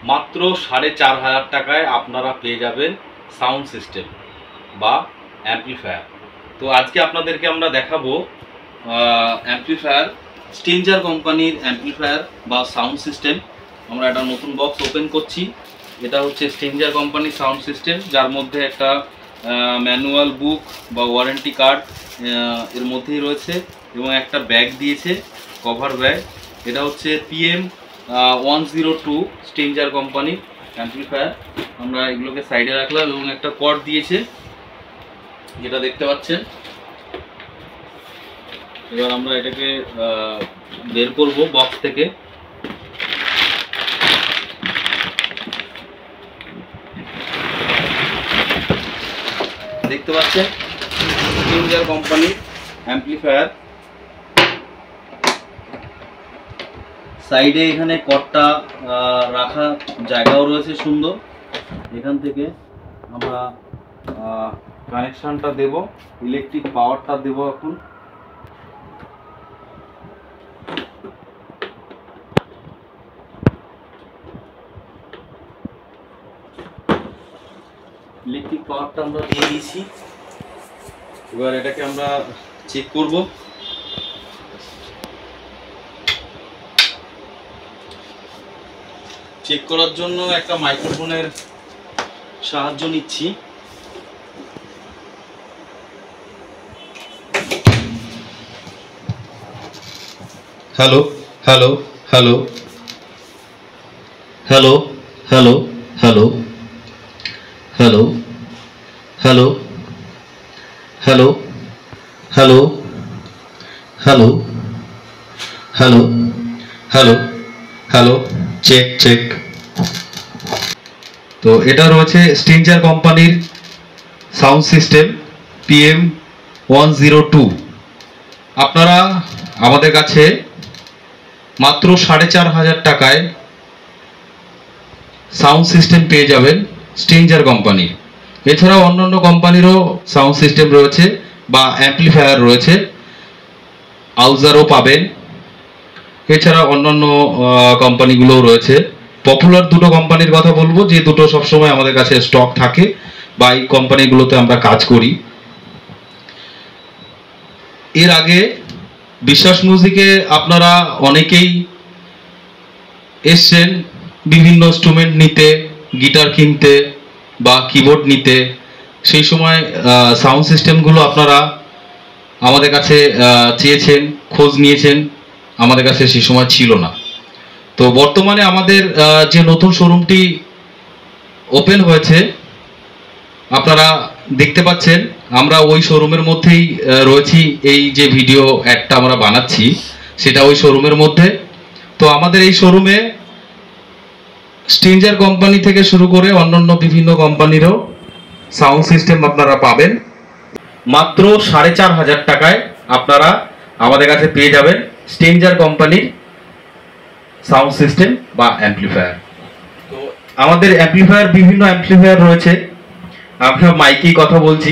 মাত্র 4,500 টাকায় আপনারা পেয়ে যাবেন সাউন্ড সিস্টেম বা অ্যাম্পলিফায়ার। তো আজকে আপনাদেরকে আমরা দেখাবো অ্যাম্পলিফায়ার, স্ট্রেঞ্জার কোম্পানির অ্যাম্পলিফায়ার বা সাউন্ড সিস্টেম। আমরা একটা নতুন বক্স ওপেন করছি। এটা হচ্ছে স্ট্রেঞ্জার কোম্পানির সাউন্ড সিস্টেম, যার মধ্যে একটা ম্যানুয়াল বুক বা ওয়ারেন্টি কার্ড এর মধ্যেই রয়েছে এবং একটা ব্যাগ দিয়েছে, কভার ব্যাগ। এটা হচ্ছে PM102 স্ট্রেঞ্জার কোম্পানির অ্যাম্পলিফায়ার। আমরা এগুলোকে সাইডে রাখলাম এবং একটা কর্ড দিয়েছে, যেটা দেখতে পাচ্ছেন। এবার আমরা এটাকে বের করব বক্স থেকে। দেখতে পাচ্ছেন স্ট্রেঞ্জার কোম্পানির অ্যাম্পলিফায়ার। সাইডে এখানে কর্ডটা রাখা জায়গাও রয়েছে সুন্দর। এখান থেকে আমরা কানেকশানটা দেব, ইলেকট্রিক পাওয়ারটা দেব। এখন ইলেকট্রিক পাওয়ারটা আমরা দিয়ে দিয়েছি। এবার এটাকে আমরা চেক করব। চেক করার জন্য একটা মাইক্রোফোনের সাহায্য নিচ্ছি। Hello hello hello hello hello hello hello hello hello hello hello hello hello hello, check check. তো এটা রয়েছে স্ট্রেঞ্জার কোম্পানির সাউন্ড সিস্টেম PM102। আপনারা আমাদের কাছে মাত্র 4,500 টাকায় সাউন্ড সিস্টেম পেয়ে যাবেন স্ট্রেঞ্জার কোম্পানির। এছাড়াও অন্যান্য কোম্পানিরও সাউন্ড সিস্টেম রয়েছে বা অ্যাম্পলিফায়ার রয়েছে, আউজারও পাবেন। এছাড়া অন্যান্য কোম্পানিগুলোও রয়েছে। পপুলার দুটো কোম্পানির কথা বলবো, যে দুটো সবসময় আমাদের কাছে স্টক থাকে বা এই কোম্পানিগুলোতে আমরা কাজ করি। এর আগে বিশ্বাস মিউজিকে আপনারা অনেকেই এসছেন বিভিন্ন ইনস্ট্রুমেন্ট নিতে, গিটার কিনতে বা কিবোর্ড নিতে। সেই সময় সাউন্ড সিস্টেমগুলো আপনারা আমাদের কাছে চেয়েছেন, খোঁজ নিয়েছেন। আমাদের কাছে সেই সময় ছিল না। তো বর্তমানে আমাদের যে নতুন শোরুমটি ওপেন হয়েছে, আপনারা দেখতে পাচ্ছেন আমরা ওই শোরুমের মধ্যেই রয়েছি। এই যে ভিডিও অ্যাডটা আমরা বানাচ্ছি সেটা ওই শোরুমের মধ্যে। তো আমাদের এই শোরুমে স্ট্রেঞ্জার কোম্পানি থেকে শুরু করে অন্যান্য বিভিন্ন কোম্পানিরও সাউন্ড সিস্টেম আপনারা পাবেন। মাত্র 4,500 টাকায় আপনারা আমাদের কাছে পেয়ে যাবেন স্ট্রেঞ্জার কোম্পানির সাউন্ড সিস্টেম বা অ্যাম্পলিফায়ার। তো আমাদের অ্যাম্পলিফায়ার, বিভিন্ন অ্যাম্পলিফায়ার রয়েছে। আমরা মাইকেই কথা বলছি।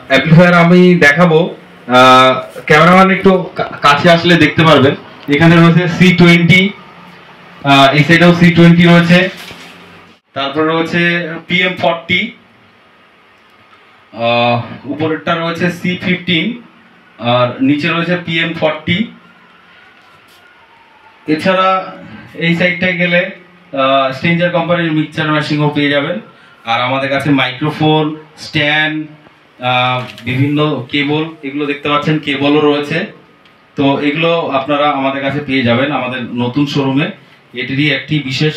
অ্যাম্পলিফায়ার আমি দেখাবো। ক্যামেরাম্যান একটু কাছে আসলে দেখতে পারবেন। এখানে রয়েছে C20, এই সাইডেও C20 রয়েছে। তারপর রয়েছে PM40, উপরেরটা রয়েছে C15 আর নিচে রয়েছে PM40। এছাড়া এই সাইডটায় গেলে স্ট্রেঞ্জার কোম্পানির মিক্সচার মেশিনও পেয়ে যাবেন। আর আমাদের কাছে মাইক্রোফোন, স্ট্যান্ড, বিভিন্ন কেবল, এগুলো দেখতে পাচ্ছেন, কেবলও রয়েছে। তো এগুলো আপনারা আমাদের কাছে পেয়ে যাবেন আমাদের নতুন শোরুমে। এটিরই একটি বিশেষ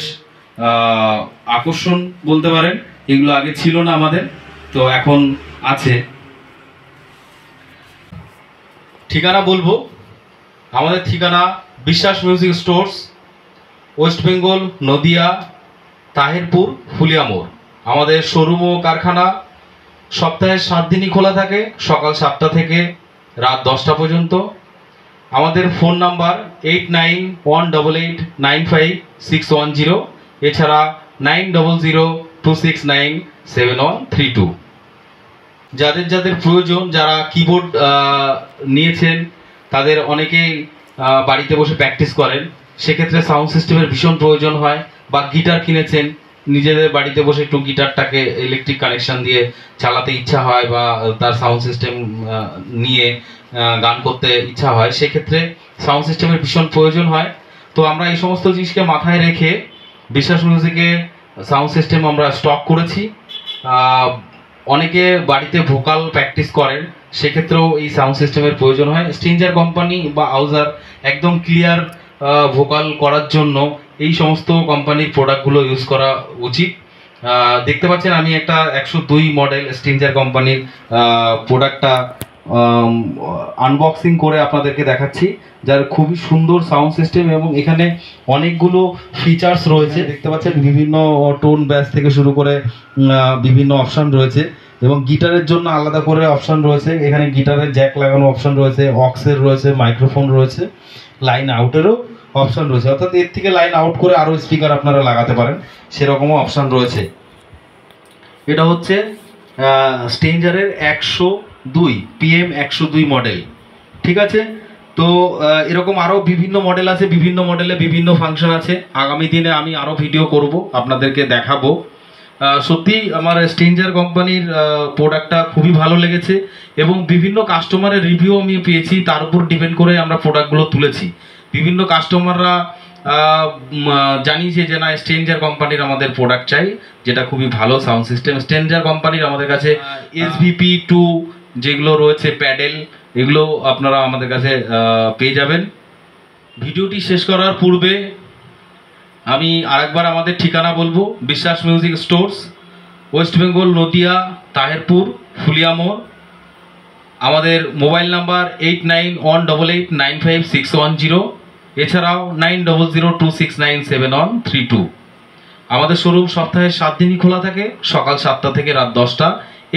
আকর্ষণ বলতে পারেন। এগুলো আগে ছিল না আমাদের, তো এখন আছে। ঠিকানা বলবো, আমাদের ঠিকানা বিশ্বাস music stores, West Bengal, Nadia, Tahirpur, Phulia মোড়। আমাদের শোরুম ও কারখানা সপ্তাহে 7 দিনই খোলা থাকে, সকাল 7টা থেকে রাত 10টা পর্যন্ত। আমাদের ফোন নাম্বার 8918895610, এছাড়া 9002697132। যাদের যাদের প্রয়োজন, যারা কিবোর্ড নিয়েছেন তাদের অনেকেই বাড়িতে বসে প্র্যাকটিস করেন, সেক্ষেত্রে সাউন্ড সিস্টেমের ভীষণ প্রয়োজন হয়। বা গিটার কিনেছেন, নিজেদের বাড়িতে বসে একটু গিটারটাকে ইলেকট্রিক কানেকশন দিয়ে চালাতে ইচ্ছা হয় বা তার সাউন্ড সিস্টেম নিয়ে গান করতে ইচ্ছা হয়, সেক্ষেত্রে সাউন্ড সিস্টেমের ভীষণ প্রয়োজন হয়। তো আমরা এই সমস্ত জিনিসকে মাথায় রেখে বিশ্বাস মিউজিকে সাউন্ড সিস্টেম আমরা স্টক করেছি। অনেকে বাড়িতে ভোকাল প্র্যাকটিস করেন, সেক্ষেত্রেও এই সাউন্ড সিস্টেমের প্রয়োজন হয়। স্ট্রেঞ্জার কোম্পানি বা আউজার একদম ক্লিয়ার ভোকাল করার জন্য এই সমস্ত কোম্পানির প্রোডাক্টগুলো ইউজ করা উচিত। দেখতে পাচ্ছেন আমি একটা 102 মডেল স্ট্রেঞ্জার কোম্পানির প্রোডাক্টটা আনবক্সিং করে আপনাদেরকে দেখাচ্ছি, যার খুবই সুন্দর সাউন্ড সিস্টেম এবং এখানে অনেকগুলো ফিচার্স রয়েছে। দেখতে পাচ্ছেন বিভিন্ন টোন ব্যাস থেকে শুরু করে বিভিন্ন অপশান রয়েছে এবং গিটারের জন্য আলাদা করে অপশান রয়েছে। এখানে গিটারের জ্যাক লাগানো অপশান রয়েছে, অক্সের রয়েছে, মাইক্রোফোন রয়েছে, লাইন আউটেরও অপশান রয়েছে, অর্থাৎ এর থেকে লাইন আউট করে আরও স্পিকার আপনারা লাগাতে পারেন, সেরকমও অপশান রয়েছে। এটা হচ্ছে স্ট্রেঞ্জারের 102 PM 102 মডেল, ঠিক আছে। তো এরকম আরও বিভিন্ন মডেল আছে, বিভিন্ন মডেলে বিভিন্ন ফাংশন আছে। আগামী দিনে আমি আরও ভিডিও করব, আপনাদেরকে দেখাবো। সত্যি আমার স্ট্রেঞ্জার কোম্পানির প্রোডাক্টটা খুবই ভালো লেগেছে এবং বিভিন্ন কাস্টমারের রিভিউ আমি পেয়েছি, তার উপর ডিপেন্ড করে আমরা প্রোডাক্টগুলো তুলেছি। বিভিন্ন কাস্টমাররা জানিয়েছে যে না, স্ট্রেঞ্জার কোম্পানির আমাদের প্রোডাক্ট চাই, যেটা খুবই ভালো সাউন্ড সিস্টেম। স্ট্রেঞ্জার কোম্পানির আমাদের কাছে SVP2 যেগুলো রয়েছে প্যাডেল, এগুলো আপনারা আমাদের কাছে পেয়ে যাবেন। ভিডিওটি শেষ করার পূর্বে আমি আরেকবার আমাদের ঠিকানা বলবো। Biswas music stores, West Bengal, Nadia, Taherpur, Phuliamore. আমাদের মোবাইল নাম্বার 8918895610, এছাড়াও 9002697132। আমাদের শোরুম সপ্তাহে 7 দিনই খোলা থাকে, সকাল 7টা থেকে রাত 10টা।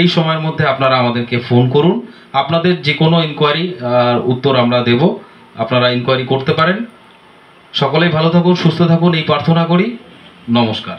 এই সময়ের মধ্যে আপনারা আমাদেরকে ফোন করুন, আপনাদের যে কোনো ইনকোয়ারি উত্তর আমরা দেব, আপনারা ইনকোয়ারি করতে পারেন। সকলেই ভালো থাকুন, সুস্থ থাকুন, এই প্রার্থনা করি। নমস্কার।